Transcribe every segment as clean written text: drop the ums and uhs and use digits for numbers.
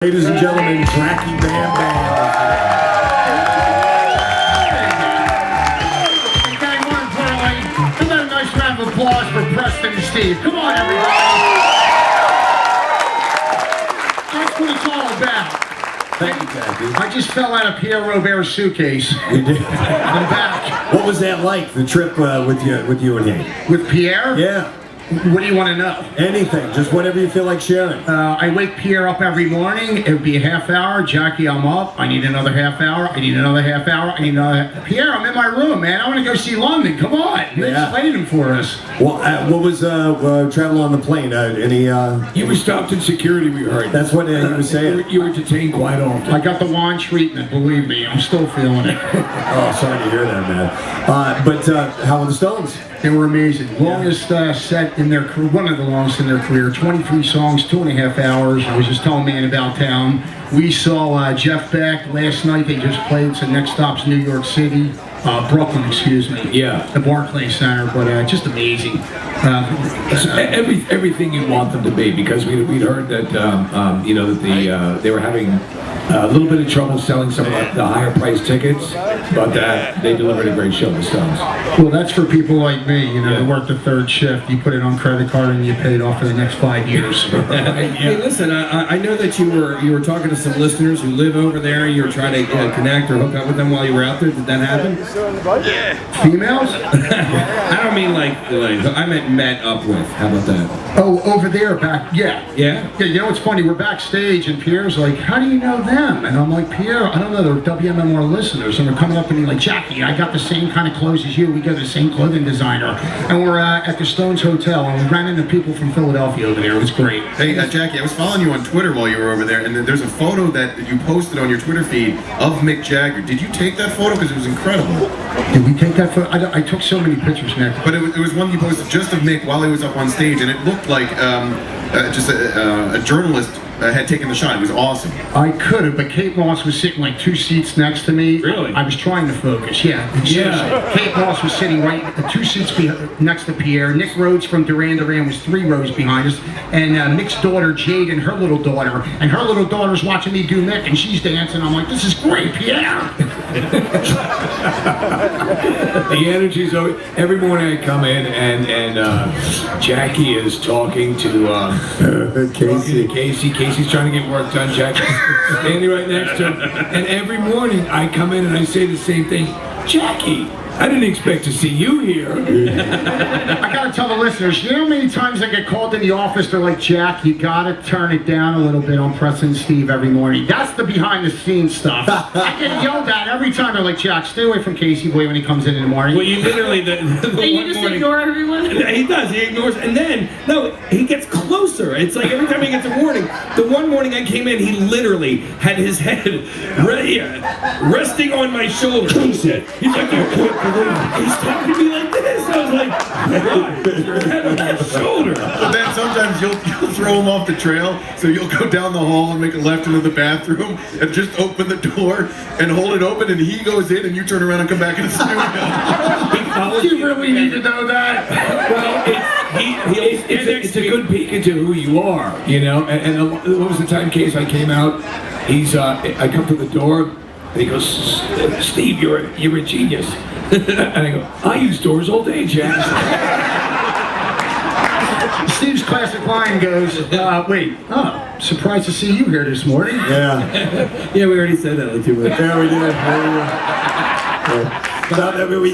Ladies and gentlemen, Jacky Bam Bam. Okay, more importantly, another nice round of applause for Preston and Steve. Come on, everybody. That's what it's all about. Thank you, Jacky. I just fell out of Pierre Robert's suitcase. You did. I'm back. What was that like, the trip with you and him? With Pierre? Yeah. What do you want to know? Anything, just whatever you feel like sharing. I wake Pierre up every morning. It would be a half hour. Jacky, I'm up. I need another half hour. I need another half hour. I need another. Pierre, I'm in my room, man. I want to go see London. Come on. You're explaining for us. Well, what was travel on the plane? You were stopped in security, we heard. That's what he was saying. You were detained quite often. I got the wand treatment, believe me. I'm still feeling it. Oh, sorry to hear that, man. But how were the Stones? They were amazing. Longest set in their career, one of the longest in their career. 23 songs, 2.5 hours. I was just telling man about town. We saw Jeff Beck last night. They just played. So next stop's New York City, Brooklyn, excuse me. Yeah. The Barclays Center, but just amazing. Everything you want them to be, because we'd heard that they were having a little bit of trouble selling some of the higher priced tickets, but they delivered a great show, the Stones. Well, that's for people like me, that work the third shift. You put it on credit card and you pay it off for the next 5 years. Hey, listen, I know that you were talking to some listeners who live over there. You were trying to connect or hook up with them while you were out there. Did that happen? Yeah. Females? I don't mean like I meant met up with. How about that? Oh, over there, back, yeah. Yeah? Yeah, you know what's funny? We're backstage and Pierre's like, how do you know them? And I'm like, Pierre, I don't know, they're WMMR listeners. And they're coming up to me like, Jacky, I got the same kind of clothes as you. We got the same clothing designer. And we're at the Stones Hotel, and we ran into people from Philadelphia over there. It was great. Hey, Jacky, I was following you on Twitter while you were over there, and there's a photo that you posted on your Twitter feed of Mick Jagger. Did you take that photo? Because it was incredible. Did we take that photo? I took so many pictures, Nick. But it was one you posted just of Mick while he was up on stage, and it looked like just a journalist had taken the shot. It was awesome. I could have, but Kate Moss was sitting like 2 seats next to me. Really? I was trying to focus, yeah. Kate Moss was sitting right 2 seats next to Pierre. Nick Rhodes from Duran Duran was 3 rows behind us. And Mick's daughter, Jade, and her little daughter. And her little daughter's watching me do Mick, and she's dancing. I'm like, this is great, Pierre. The energy's always, every morning I come in and Jacky is talking to Casey. Casey's trying to get work done. Jacky's standing right next to him. And every morning I come in and I say the same thing. Jacky, I didn't expect to see you here. I gotta tell the listeners, you know how many times I get called in the office, they're like, Jack, you gotta turn it down a little bit on Preston and Steve every morning. That's the behind the scenes stuff. I get yelled at every time. They're like, Jack, stay away from Casey Boy when he comes in the morning. Well, you literally the And you just ignore everyone? He does. He ignores, and then he gets closer. It's like every time he gets a warning. The one morning I came in, he literally had his head resting on my shoulder. He's like, he's talking to me like this. I was like, God, your head on my shoulder. But then sometimes you'll throw him off the trail, so you'll go down the hall and make a left into the bathroom and just open the door and hold it open, and he goes in and you turn around and come back in the studio. You really need to know that. Well, it's a good peek into who you are, And what was the time, Case, I came out? I come to the door. And he goes, Steve, you're a genius. And I go, I use doors all day, Jack. Steve's classic line goes, surprised to see you here this morning. Yeah. Yeah, we already said that like 2 minutes. Yeah, we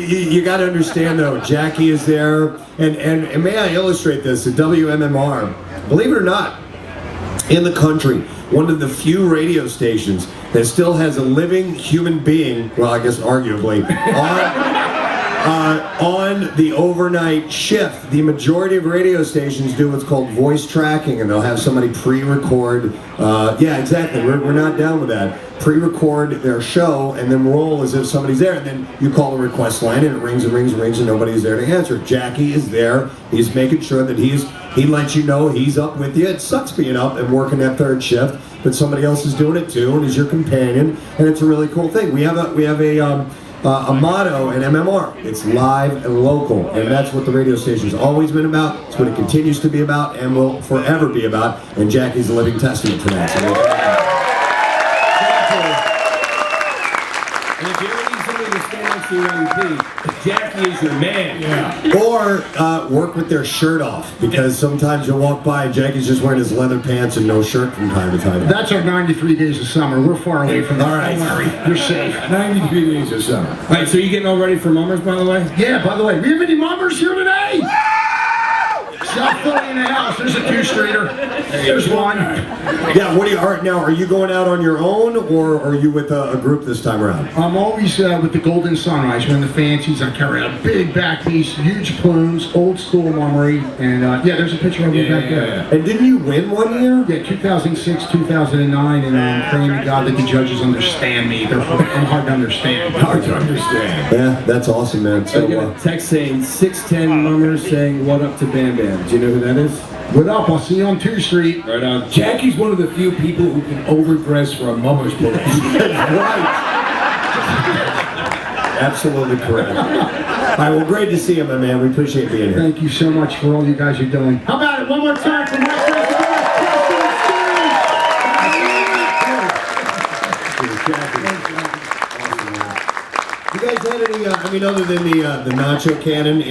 did. You got to understand, though, Jacky is there. And may I illustrate this? At WMMR, believe it or not, in the country, one of the few radio stations that still has a living human being, well, I guess arguably, on the overnight shift. The majority of radio stations do what's called voice tracking, and they'll have somebody pre-record. Yeah, exactly. We're not down with that. Pre-record their show and then roll as if somebody's there, and then you call the request line and it rings and rings and rings and nobody's there to answer. Jacky is there. He's making sure that he lets you know he's up with you. It sucks being up and working that third shift, but somebody else is doing it too, and he's your companion, and it's a really cool thing. We have a motto in MMR. It's live and local, and that's what the radio station's always been about. It's what it continues to be about and will forever be about, and Jacky's a living testament to that. So Jacky is your man. Yeah. Or work with their shirt off, because sometimes you'll walk by and Jacky's just wearing his leather pants and no shirt from time to time. That's our 93 days of summer. We're far away from that. All right. Don't worry. You're safe. 93 days of summer. All right, so you getting all ready for Mummers, by the way? Yeah, by the way, we have any mummers here today? South Philly in the house. There's a two-streeter. There's one. Yeah, what do you are now? Are you going out on your own, or are you with a group this time around? I'm always with the Golden Sunrise. We're in the fancies. I carry a big back piece, huge plumes, old school mummery, and yeah, there's a picture of me back there. And didn't you win one year? Yeah, 2006, 2009, and I'm praying to God that the judges understand me. I'm hard to understand. Hard to understand. Yeah, that's awesome, man. I So, got a text saying 6'10" Mummers saying what up to Bam Bam. Do you know who that is? What up? I'll see you on 2 Street. Right on. Jacky's one of the few people who can overdress for a mummer's parade. right. Absolutely correct. All right, well, great to see you, my man. We appreciate being here. Thank you so much for all you guys are doing. How about it? One more time for my friend. You guys had any, I mean, other than the nacho cannon?